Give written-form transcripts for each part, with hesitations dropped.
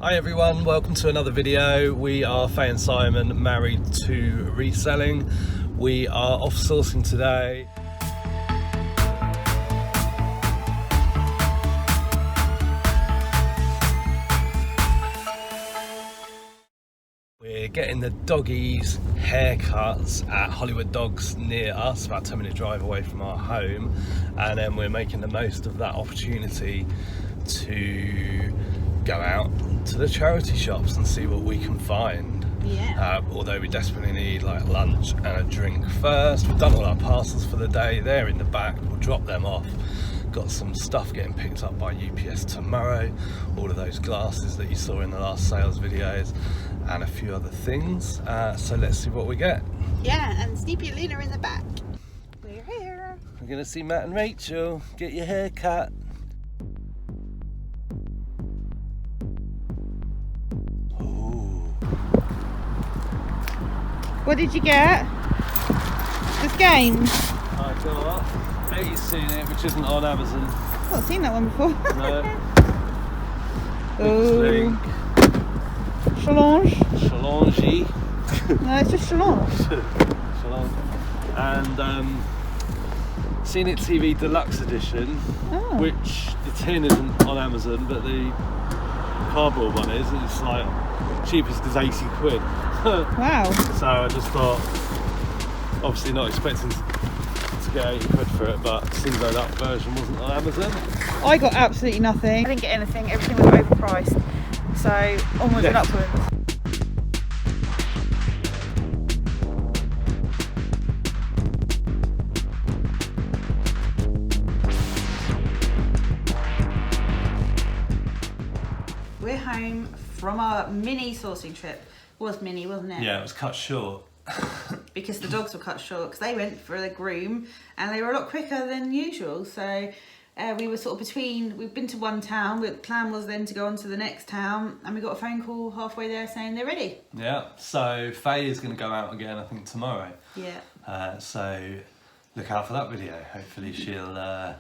Hi everyone, welcome to another video. We are Faye and Simon, married to reselling. We are off sourcing today. We're getting the doggies haircuts at Hollywood Dogs near us, about a 10-minute drive away from our home, and then we're making the most of that opportunity to go out to the charity shops and see what we can find. Although we desperately need like lunch and a drink first. We've done all our parcels for the day, they're in the back, we'll drop them off. Got some stuff getting picked up by UPS tomorrow, all of those glasses that you saw in the last sales videos and a few other things, so let's see what we get. Yeah, and Sneepy and Luna are in the back. We're here. We're gonna see Matt and Rachel get your hair cut. What did you get? This game? I got Betty's seen it, which isn't on Amazon. I've not seen that one before. No. Oh. Link. Challenge? Challenge. No, it's just challenge. Challenge. And Seen It TV Deluxe Edition, which the tin isn't on Amazon, but the cardboard one is, and it's like cheapest is 80 quid. Wow. So I just thought, obviously not expecting to get 80 quid for it, but it seems like that version wasn't on Amazon. I got absolutely nothing. I didn't get anything, everything was overpriced. So onwards and upwards. We're home from our mini sourcing trip. It was mini, wasn't it? Yeah, it was cut short. Because the dogs were cut short, because they went for a groom and they were a lot quicker than usual. So we were sort of between, we've been to one town, the plan was then to go on to the next town, and we got a phone call halfway there saying they're ready. Yeah, so Faye is going to go out again, I think, tomorrow. Yeah. So look out for that video. Hopefully she'll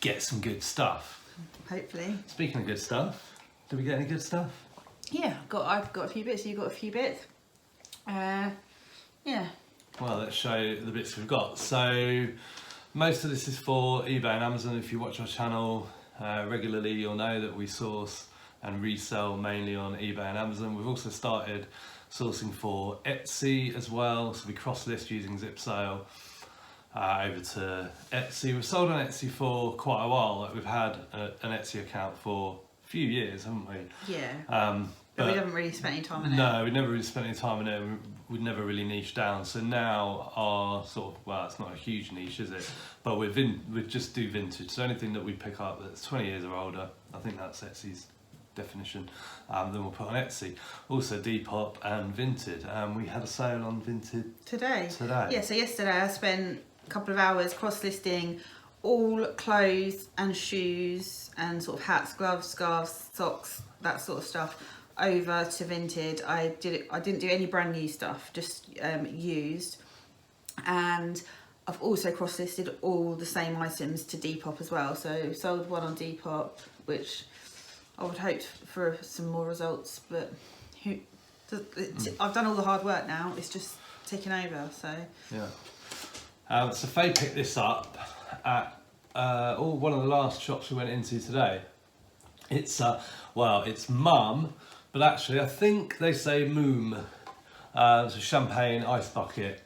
get some good stuff. Hopefully. Speaking of good stuff, did we get any good stuff? Yeah, I've got a few bits, you got a few bits. Yeah. Well, let's show the bits we've got. So most of this is for eBay and Amazon. If you watch our channel regularly, you'll know that we source and resell mainly on eBay and Amazon. We've also started sourcing for Etsy as well. So we cross-list using Zip Sale over to Etsy. We've sold on Etsy for quite a while. Like, we've had an Etsy account for a few years, haven't we? Yeah. But we haven't really spent any time on it. No, we never really spent any time on it. We'd never really niched down. So now our sort of, well, it's not a huge niche, is it? But we just do vintage. So anything that we pick up that's 20 years or older, I think that's Etsy's definition, then we'll put on Etsy. Also Depop and Vinted. We had a sale on Vinted today. Yeah, so yesterday I spent a couple of hours cross-listing all clothes and shoes and sort of hats, gloves, scarves, socks, that sort of stuff over to Vinted. I didn't do any brand new stuff, just used. And I've also cross-listed all the same items to Depop as well. So sold one on Depop, which I would hope for some more results, but I've done all the hard work now. It's just ticking over. So yeah. So Faye picked this up at one of the last shops we went into today. It's it's Mum, but actually I think they say Moom. It's a champagne ice bucket.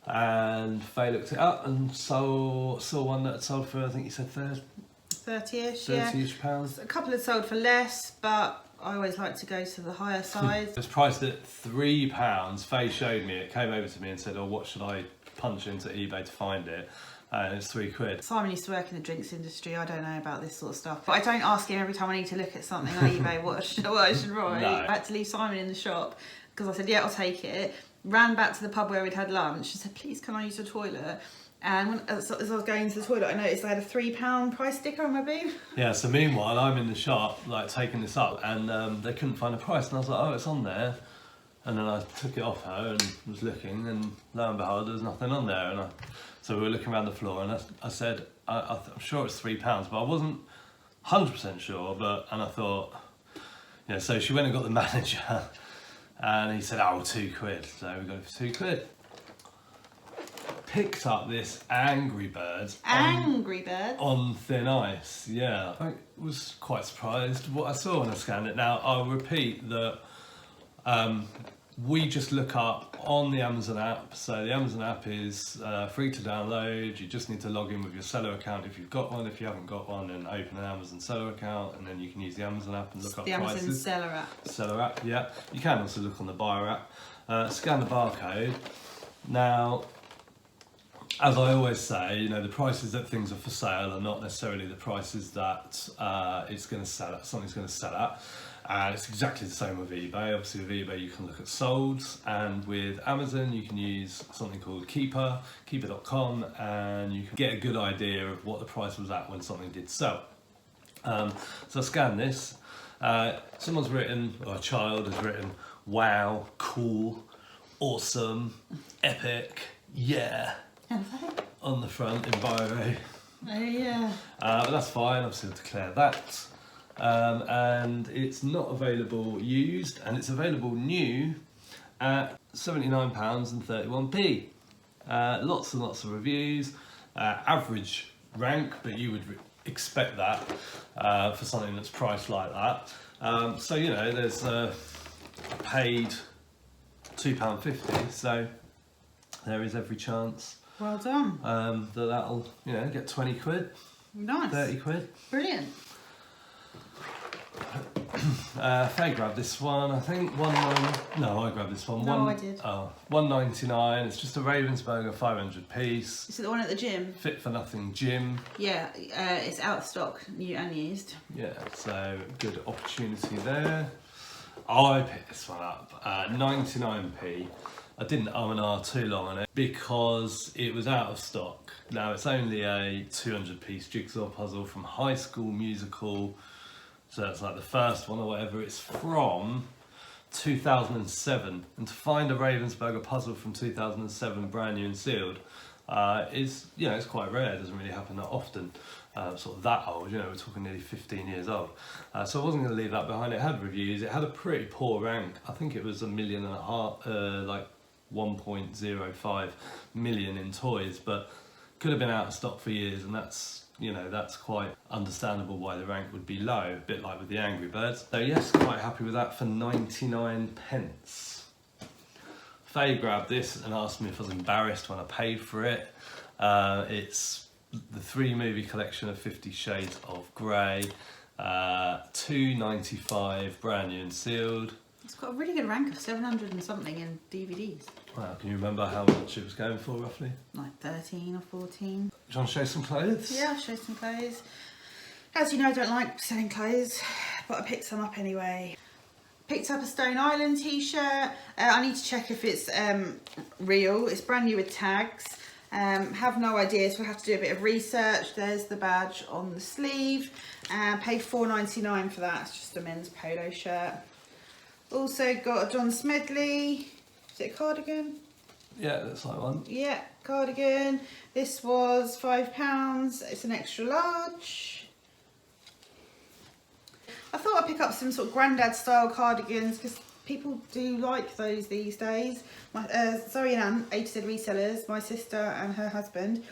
And Faye looked it up and saw one that sold for, I think you said 30-ish, 30-ish pounds. A couple had sold for less, but I always like to go to the higher side. It was priced at £3. Faye showed me it, came over to me and said, oh, what should I punch into eBay to find it? And it's £3. Simon used to work in the drinks industry. I don't know about this sort of stuff, but I don't ask him every time I need to look at something on eBay what I should write. No. I had to leave Simon in the shop because I said, yeah, I'll take it. Ran back to the pub where we'd had lunch. I said, please, can I use the toilet? And as I was going to the toilet, I noticed I had a £3 price sticker on my boob. Yeah, so meanwhile, I'm in the shop, like, taking this up, and they couldn't find a price. And I was like, oh, it's on there. And then I took it off her and was looking, and lo and behold, there was nothing on there. And so we were looking around the floor, and I said, I'm sure it's £3, but I wasn't 100% sure. And I thought, Yeah, so she went and got the manager, and he said, "Oh, £2." So we got it for £2. Picked up this Angry Bird. Angry Bird? On thin ice, yeah. I was quite surprised what I saw when I scanned it. Now, I'll repeat that we just look up on the Amazon app. So the Amazon app is free to download. You just need to log in with your seller account if you've got one. If you haven't got one, then open an Amazon seller account, and then you can use the Amazon app and look up prices. The Amazon seller app. Seller app, yeah. You can also look on the buyer app. Scan the barcode. Now, as I always say, you know, the prices that things are for sale are not necessarily the prices that it's going to sell at. Something's going to sell at. And it's exactly the same with eBay. Obviously with eBay you can look at solds, and with Amazon you can use something called keeper.com, and you can get a good idea of what the price was at when something did sell. So I scanned this. Someone's written, or a child has written, "Wow, cool, awesome, epic, yeah," on the front in biro. Oh yeah. But that's fine, obviously I'll declare that. And it's not available used, and it's available new at £79.31p. Lots and lots of reviews, average rank, but you would expect that for something that's priced like that. So you know, there's I paid £2.50, so there is every chance. Well done. That'll, you know, get 20 quid, Nice. 30 quid. Brilliant. Faye grabbed this one, I think. I grabbed this one. No, I did. Oh, £1.99. It's just a Ravensburger 500 piece. Is it the one at the gym? Fit for nothing gym. Yeah, it's out of stock, new and used. Yeah, so good opportunity there. I picked this one up at 99p. I didn't and ah too long on it because it was out of stock. Now it's only a 200 piece jigsaw puzzle from High School Musical. So it's like the first one or whatever. It's from 2007, and to find a Ravensburger puzzle from 2007 brand new and sealed is, you know, it's quite rare. It doesn't really happen that often. Sort of that old, you know, we're talking nearly 15 years old. So I wasn't going to leave that behind. It had reviews. It had a pretty poor rank. I think it was 1.5 million, like 1.05 million in toys, but could have been out of stock for years, and that's, you know, that's quite understandable why the rank would be low, a bit like with the Angry Birds. So yes, quite happy with that for 99p. Faye grabbed this and asked me if I was embarrassed when I paid for it. It's the 3-movie collection of 50 Shades of Grey, £2.95 brand new and sealed. It's got a really good rank of 700 and something in DVDs. Wow, can you remember how much it was going for roughly? Like 13 or 14. Do you want to show some clothes? Yeah, I'll show some clothes. As you know, I don't like selling clothes, but I picked some up anyway. Picked up a Stone Island t-shirt. I need to check if it's real. It's brand new with tags. Have no idea, so I have to do a bit of research. There's the badge on the sleeve. Paid £4.99 for that. It's just a men's polo shirt. Also got a John Smedley. Is it a cardigan? Yeah, that's like one. Yeah, cardigan. This was £5. It's an extra large. I thought I'd pick up some sort of granddad style cardigans because people do like those these days. Zoe and Anne, A to Z Resellers, my sister and her husband,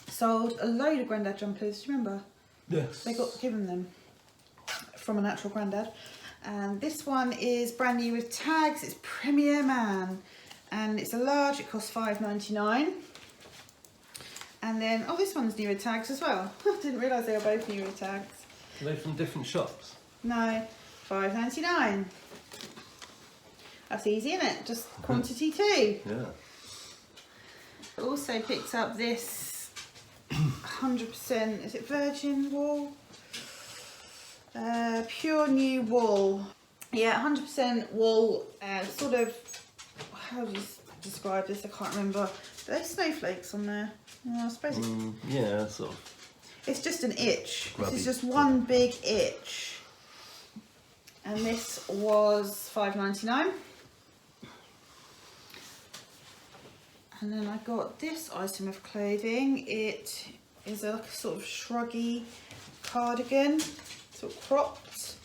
sold a load of granddad jumpers. Do you remember? Yes. They got given them from a natural granddad. And this one is brand new with tags. It's Premier Man, and it's a large. It costs £5.99. And then, oh, this one's new with tags as well. I didn't realise they were both new with tags. Are they from different shops? No, £5.99. That's easy, isn't it? Just quantity too. Yeah. Also picked up this 100%, is it virgin wool? Pure new wool. Yeah, 100% wool, sort of, how do you describe this? I can't remember. Are there snowflakes on there? I suppose it's... yeah, sort of. It's just an itch. Grubby. This is just one big itch. And this was £5.99. And then I got this item of clothing. It is a sort of shruggy cardigan, sort of cropped.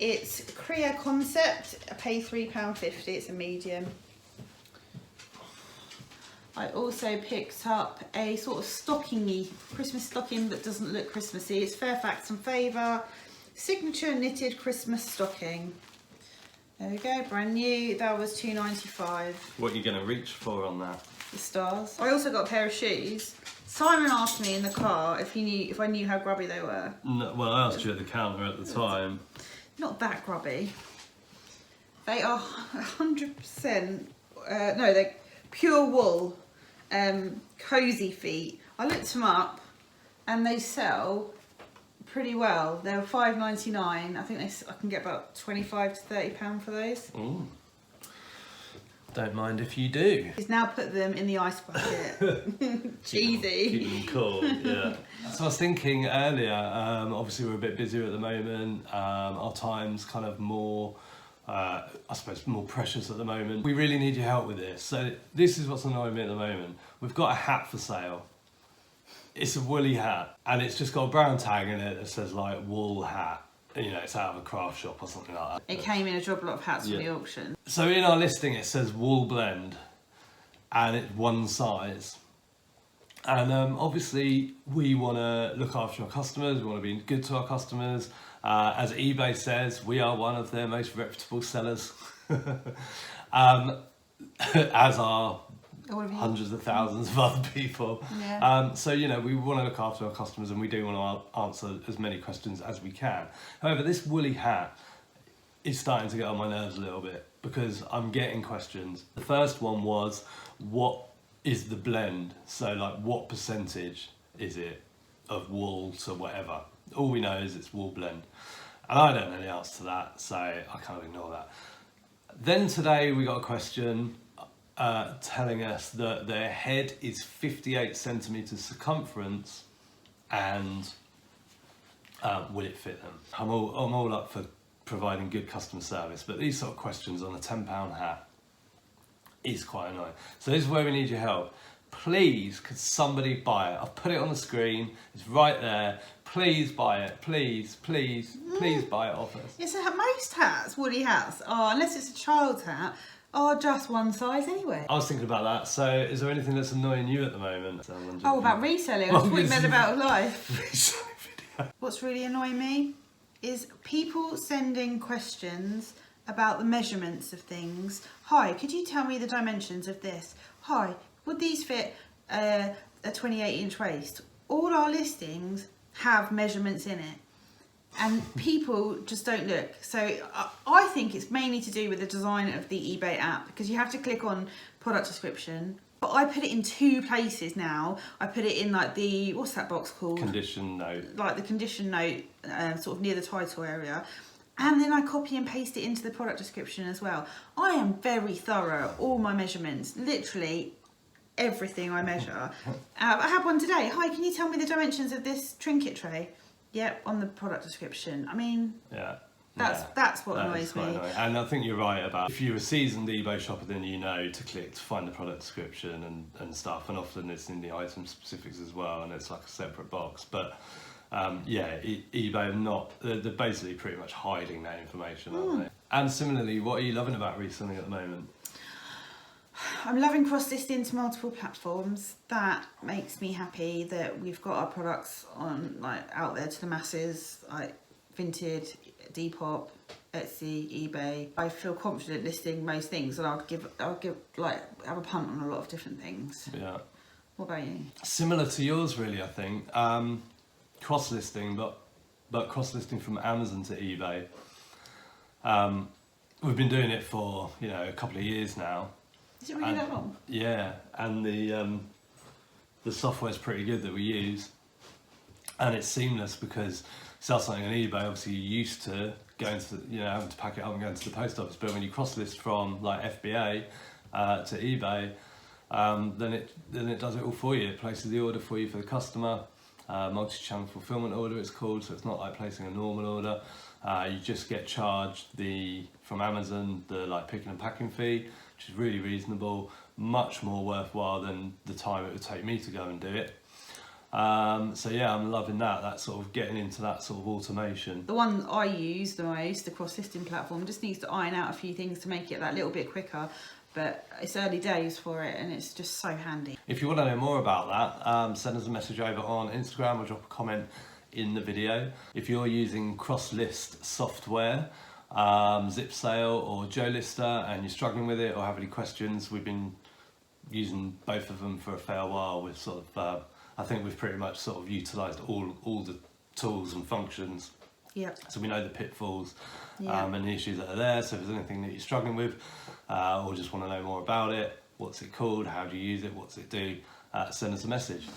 It's Korea Concept. I pay £3.50. It's a medium. I also picked up a sort of stockingy Christmas stocking that doesn't look Christmassy. It's Fairfax and Favour signature knitted Christmas stocking. There we go, brand new. That was £2.95. What are you going to reach for on that? The stars. I also got a pair of shoes. Simon asked me in the car if I knew how grubby they were. No, well, I asked you at the counter at the time. Not that grubby. They are 100%. No, they're pure wool. Cozy feet. I looked them up, and they sell pretty well. They're £5.99. I think I can get about £25 to £30 for those. Ooh. Don't mind if you do. He's now put them in the ice bucket. Cheesy. Keep them cool, yeah. So I was thinking earlier, obviously we're a bit busier at the moment. Our time's kind of more, I suppose, more precious at the moment. We really need your help with this. So this is what's annoying me at the moment. We've got a hat for sale. It's a woolly hat, and it's just got a brown tag in it that says like wool hat. You know, it's out of a craft shop or something like that. It came in a job lot of hats from the auction. So in our listing it says wool blend, and it's one size. And obviously we want to look after our customers, we want to be good to our customers. As eBay says, we are one of their most reputable sellers. As are hundreds of thousands of other people. Yeah. So, you know, we want to look after our customers, and we do want to answer as many questions as we can. However, this woolly hat is starting to get on my nerves a little bit, because I'm getting questions. The first one was, what is the blend? So like, what percentage is it of wool to whatever? All we know is it's wool blend. And I don't know the answer to that, so I kind of ignore that. Then today we got a question telling us that their head is 58 centimeters circumference, and will it fit them? I'm all up for providing good customer service, but these sort of questions on a £10 hat is quite annoying. So this is where we need your help. Please, could somebody buy it? I've put it on the screen, it's right there. Please buy it, please, please, please buy it off us. Yes, most hats, woolly hats, are, unless it's a child's hat, are just one size anyway. I was thinking about that. So is there anything that's annoying you at the moment? Oh, about reselling. I thought we meant about life. What's really annoying me is people sending questions about the measurements of things. Hi, could you tell me the dimensions of this? Hi, would these fit a 28-inch waist? All our listings have measurements in it, and people just don't look. So I think it's mainly to do with the design of the eBay app, because you have to click on product description. But I put it in two places now. I put it in like the, what's that box called? Condition note. Like the condition note, sort of near the title area. And then I copy and paste it into the product description as well. I am very thorough, all my measurements, literally everything I measure. I had one today. Hi, can you tell me the dimensions of this trinket tray? Yep, on the product description. I mean, that's what annoys me. Annoying. And I think you're right about, if you're a seasoned eBay shopper, then you know to click to find the product description and stuff, and often it's in the item specifics as well, and it's like a separate box. But eBay are not, they're basically pretty much hiding that information, aren't they? And similarly, what are you loving about reselling at the moment? I'm loving cross-listing to multiple platforms. That makes me happy that we've got our products on, like, out there to the masses, like Vinted, Depop, Etsy, eBay. I feel confident listing most things, and I'll give have a punt on a lot of different things. Yeah. What about you? Similar to yours, really. I think cross-listing, but cross-listing from Amazon to eBay. We've been doing it for a couple of years now. Is it really that long? Yeah, and the software's pretty good that we use, and it's seamless, because sell something on eBay, obviously you're used to going to having to pack it up and going to the post office, but when you cross list from like FBA to eBay, then it does it all for you. It places the order for you for the customer. Multi-channel fulfillment order it's called, so it's not like placing a normal order. You just get charged from Amazon the picking and packing fee, which is really reasonable, much more worthwhile than the time it would take me to go and do it. So yeah, I'm loving that sort of getting into that sort of automation. The one I use the most, the cross-listing platform, just needs to iron out a few things to make it that little bit quicker. But it's early days for it, and it's just so handy. If you want to know more about that, send us a message over on Instagram or drop a comment in the video. If you're using cross-list software, Zip Sale or Joe Lister, and you're struggling with it or have any questions, we've been using both of them for a fair while. We've sort of, I think we've pretty much sort of utilised all the tools and functions. Yep. So we know the pitfalls Yep. and the issues that are there. So if there's anything that you're struggling with or just want to know more about it, what's it called, how do you use it, what's it do, send us a message.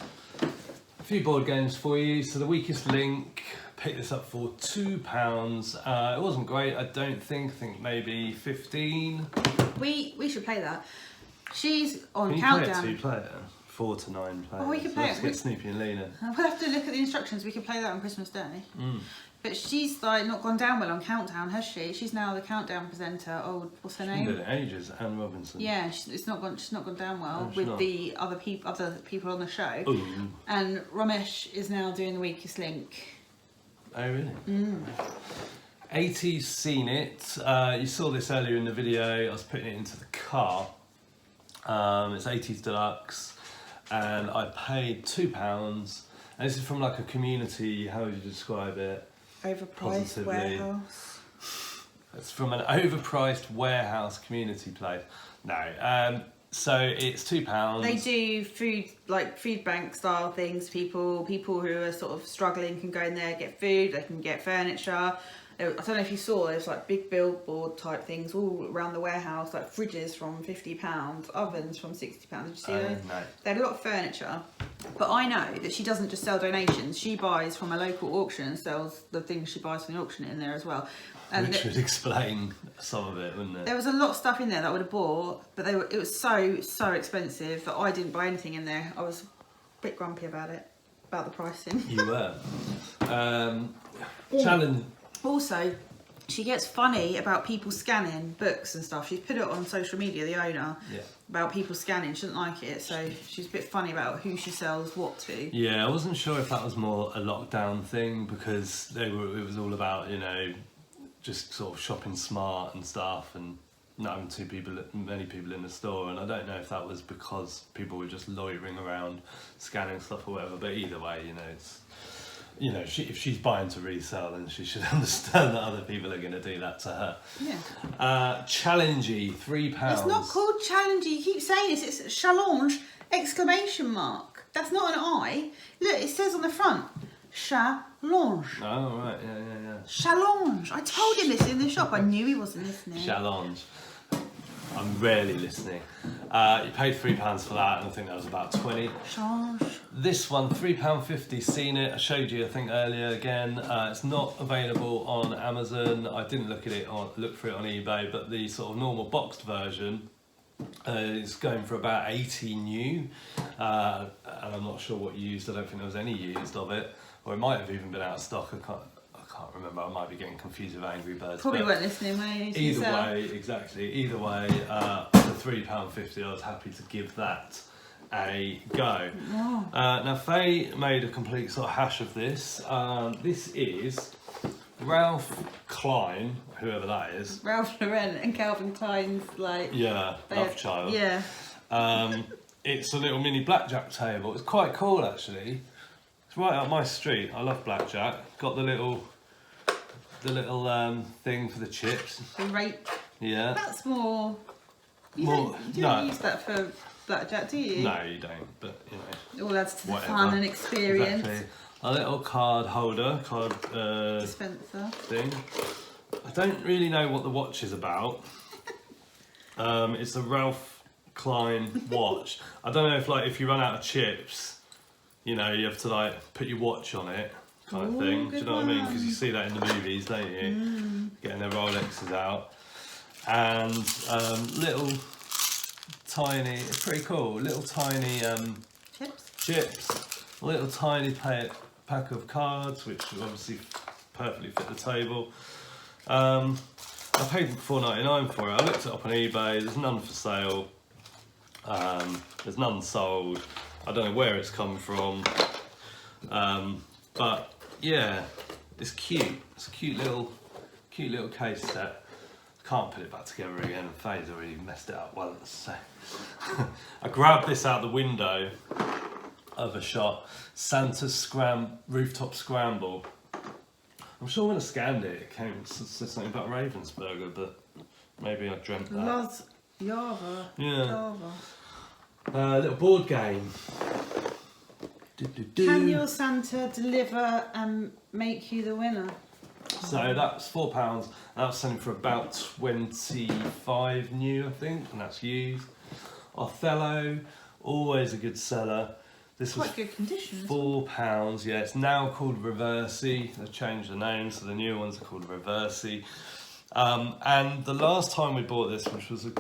A few board games for you. So the weakest link, picked this up for £2. It wasn't great, I don't think. I think maybe 15. We should play that. She's on Can you Countdown. play it 2-player? 4 to 9 players. Oh, we can play Let's it. get Snoopy and Lena. We'll have to look at the instructions. We can play that on Christmas Day. But she's like not gone down well on Countdown, has she? She's now the Countdown presenter. Oh, what's her She's been name? doing it ages, Anne Robinson. Yeah, she's not gone down well No, she's with not. the other people on the show. Ooh. And Ramesh is now doing the weakest link. Oh really? 80's seen it. You saw this earlier in the video. I was putting it into the car. It's 80's Deluxe, and I paid £2. And this is from like a community. How would you describe it? Overpriced Positively. warehouse. It's from an overpriced warehouse community place. No. So it's £2. They do food bank style things. People who are sort of struggling can go in there, get food. They can get furniture. I don't know if you saw, there's like big billboard type things all around the warehouse, like fridges from £50, ovens from £60. Did you see those? No. They had a lot of furniture. But I know that she doesn't just sell donations. She buys from a local auction and sells the things she buys from the auction in there as well. And Which would explain some of it, wouldn't it? there was a lot of stuff in there that I would have bought, but it was so expensive that I didn't buy anything in there. I was a bit grumpy about the pricing. You were. Challenge. Also, she gets funny about people scanning books and stuff. She's put it on social media, the owner, Yeah. about people scanning. She doesn't like it, so she's a bit funny about who she sells what to. Yeah, I wasn't sure if that was more a lockdown thing because it was all about, just sort of shopping smart and stuff and not having many people in the store. And I don't know if that was because people were just loitering around scanning stuff or whatever. But either way, it's. If she's buying to resell, then she should understand that other people are going to do that to her. Yeah. Challengey, £3. It's not called challenge. You keep saying this. It's challenge ! That's not an I. Look, it says on the front. Challenge. Oh, right, yeah. Challenge. I told him this in the shop. I knew he wasn't listening. Challenge. I'm rarely listening. You paid £3 for that, and I think that was about 20. Challenge. This one, £3.50, seen it. I showed you, I think, earlier again. It's not available on Amazon. I didn't look for it on eBay, but the sort of normal boxed version is going for about 80 new. And I'm not sure what used. I don't think there was any used of it. Or it might have even been out of stock. I can't remember. I might be getting confused with Angry Birds. Probably but weren't listening, were you? Either way, exactly. Either way, for £3.50, I was happy to give that a go. Oh. Now, Faye made a complete sort of hash of this. This is Ralph Klein, whoever that is. Ralph Lauren and Calvin Klein's Yeah, love child. Yeah. It's a little mini blackjack table. It's quite cool, actually. It's right up my street. I love blackjack. Got the little thing for the chips. The rate. Yeah. That's more. You don't use that for blackjack, do you? No, you don't. But It all adds to the whatever. fun and experience. Exactly. A little card holder, Dispenser. thing. I don't really know what the watch is about. It's a Ralph Klein watch. I don't know if you run out of chips, you have to put your watch on it, kind of thing. Do you know what I mean? Because you see that in the movies, don't you? Getting their Rolexes out. And little tiny, it's pretty cool, little tiny chips, a little tiny pack of cards, which obviously perfectly fit the table. I paid $4.99 for it. I looked it up on eBay. There's none for sale. There's none sold. I don't know where it's come from. But yeah, it's cute. It's a cute little case set. Can't put it back together again. Faye's already messed it up once. So I grabbed this out the window of a shop. Santa's rooftop scramble. I'm sure when I scanned it, it said something about Ravensburger, but maybe I dreamt that. Java. Yeah. Little board game. Can your Santa deliver and make you the winner? So that's £4. That was selling for about 25 new, I think, and that's used. Othello, always a good seller. This was quite good condition. £4. Yeah, it's now called Reversey. They've changed the name, so the new ones are called Reversey. And the last time we bought this, which was it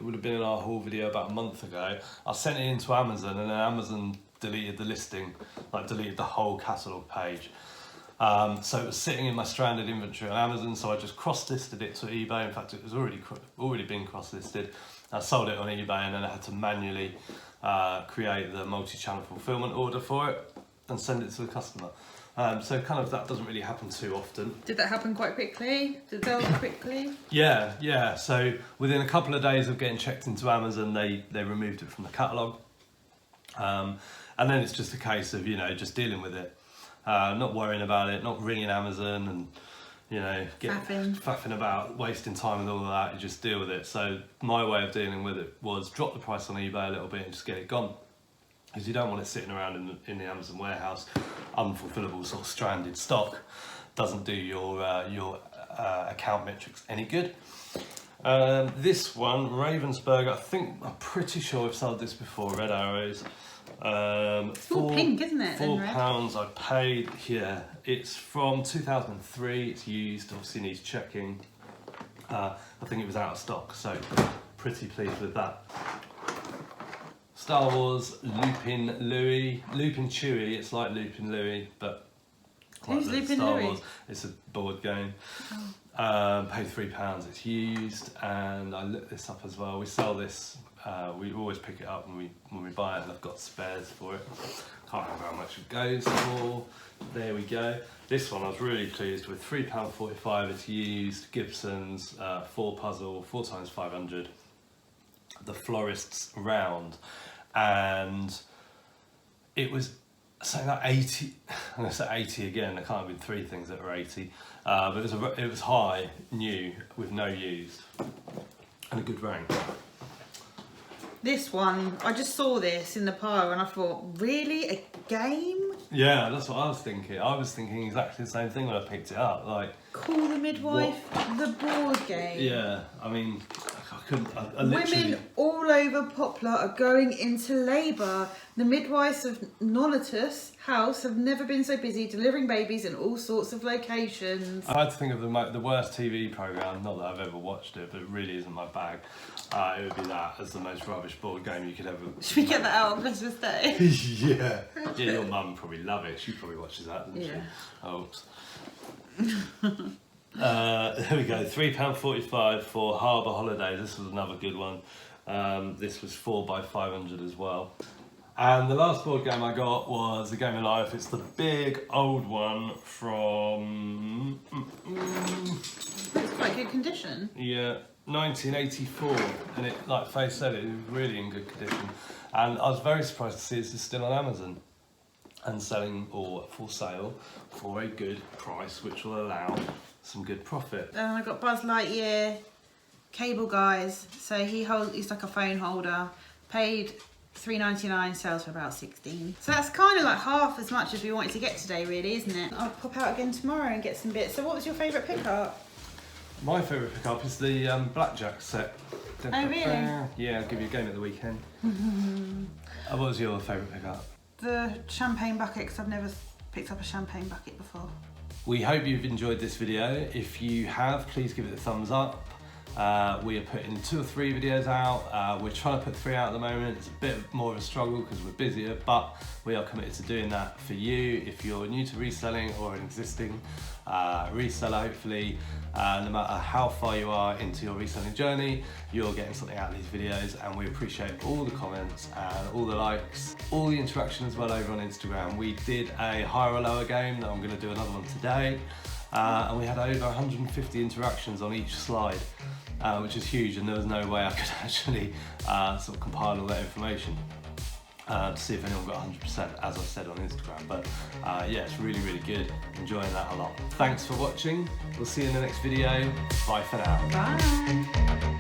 would have been in our haul video about a month ago, I sent it into Amazon, and then Amazon deleted the listing, like deleted the whole catalogue page. So it was sitting in my stranded inventory on Amazon, so I just cross-listed it to eBay. In fact, it was already been cross-listed. I sold it on eBay, and then I had to manually create the multi-channel fulfillment order for it and send it to the customer. So kind of that doesn't really happen too often. Did that happen quite quickly? Did it go quickly? Yeah. So within a couple of days of getting checked into Amazon, they removed it from the catalogue. And then it's just a case of, just dealing with it. Not worrying about it, not ringing Amazon and, faffing about, wasting time and all of that. You just deal with it. So my way of dealing with it was drop the price on eBay a little bit and just get it gone. Because you don't want it sitting around in the Amazon warehouse, unfulfillable sort of stranded stock. Doesn't do your account metrics any good. This one, Ravensburger, I'm pretty sure I've sold this before, Red Arrows. It's all pink, isn't it? £4 I paid. Yeah, it's from 2003. It's used, obviously needs checking. I think it was out of stock, so pretty pleased with that. Star Wars Lupin Chewie. It's like Lupin Louis, but who's Lupin Star Louis? Wars. It's a board game. Paid £3. It's used, and I looked this up as well. We sell this. We always pick it up when we buy it, and I've got spares for it. Can't remember how much it goes for. There we go. This one I was really pleased with. £3.45. It's used. Gibson's 4 puzzle, 4x500. The Florist's Round, and it was something like 80. I'm going to say 80 again. There can't have been 3 things that were 80, but it was high, new, with no used, and a good rank. This one, I just saw this in the pile and I thought, really, a game? Yeah, that's what I was thinking. I was thinking exactly the same thing when I picked it up. Like, Call the Midwife, the board game. Yeah, I mean, I couldn't. I literally... Women all over Poplar are going into labour. The midwives of Nolatus House have never been so busy delivering babies in all sorts of locations. I had to think of the worst TV programme, not that I've ever watched it, but it really isn't my bag. It would be that as the most rubbish board game you could ever... Should we get that out on Christmas Day? Yeah, your mum would probably love it. She probably watches that, doesn't she? Oh. There we go, £3.45 for Harbour Holidays. This was another good one. This was 4x500 as well. And the last board game I got was The Game of Life. It's the big old one from... It's quite good condition. Yeah, 1984. And it, like Faye said, it was really in good condition. And I was very surprised to see this is still on Amazon and selling or for sale for a good price, which will allow some good profit. And I got Buzz Lightyear cable guys. So he's like a phone holder. Paid $3.99, sells for about $16. So that's kind of like half as much as we wanted to get today, really, isn't it? I'll pop out again tomorrow and get some bits. So what was your favourite pickup? My favourite pickup is the blackjack set. Oh, really? Yeah, I'll give you a game at the weekend. What was your favourite pickup? The champagne bucket, because I've never picked up a champagne bucket before. We hope you've enjoyed this video. If you have, please give it a thumbs up. We are putting 2 or 3 videos out. We're trying to put 3 out at the moment. It's a bit more of a struggle because we're busier, but we are committed to doing that for you. If you're new to reselling or an existing reseller, hopefully, no matter how far you are into your reselling journey, you're getting something out of these videos, and we appreciate all the comments and all the likes, all the interaction as well over on Instagram. We did a higher or lower game that I'm going to do another one today, and we had over 150 interactions on each slide, which is huge, and there was no way I could actually sort of compile all that information to see if anyone got 100%, as I said on Instagram. But yeah, it's really, really good. Enjoying that a lot. Thanks for watching. We'll see you in the next video. Bye for now. Bye.